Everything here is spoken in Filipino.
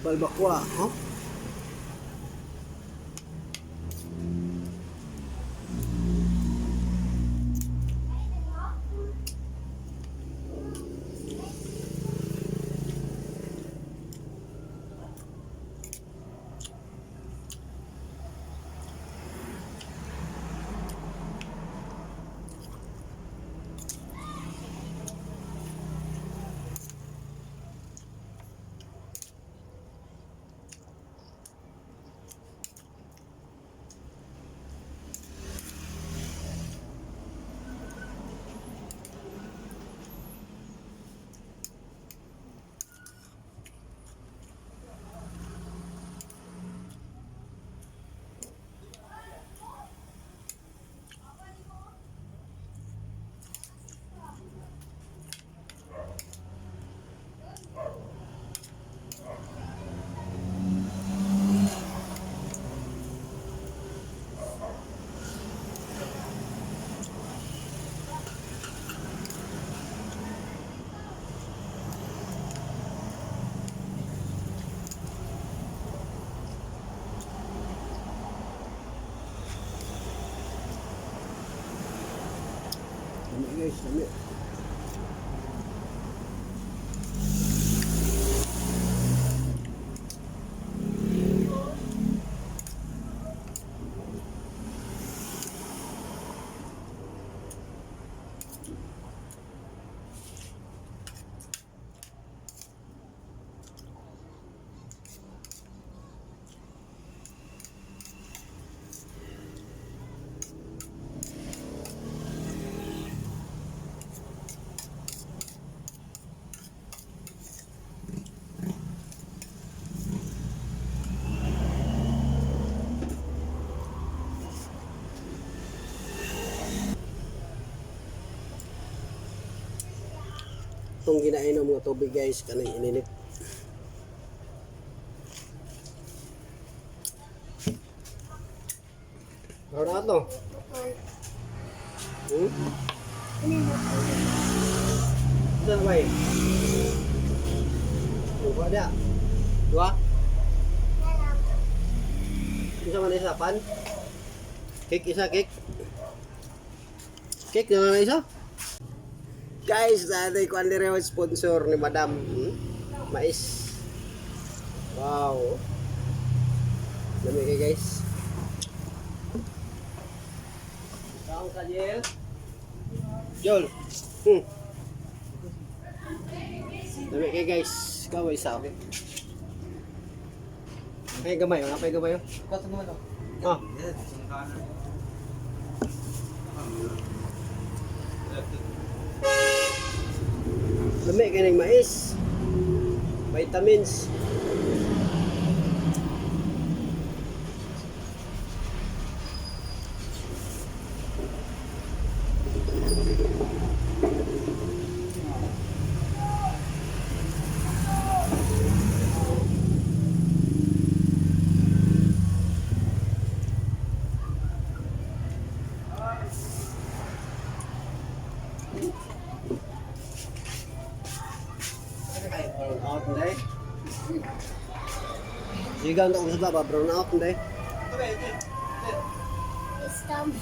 Balbakwa, oh. Dami guys, dami. Itong ginainom ng tubig guys, kanang ininit. Ano na ito? Ito na ba eh? Dua dia? Dua? Isa man isa pan? Cake isa, cake? Cake naman na isa? Guys, natin ko ang sponsor ni Madam Mais. Wow. Dami kayo guys. Saan ka, Jiel? Jol. Dami kayo guys. Ikaw ay isa. Ay gamay, nga pa yung gamay. Kato naman ako. Ah. Dami kayo ng mais. Vitamins. Brown out nday. Sigaw na usap ba brown out nday. Estamos.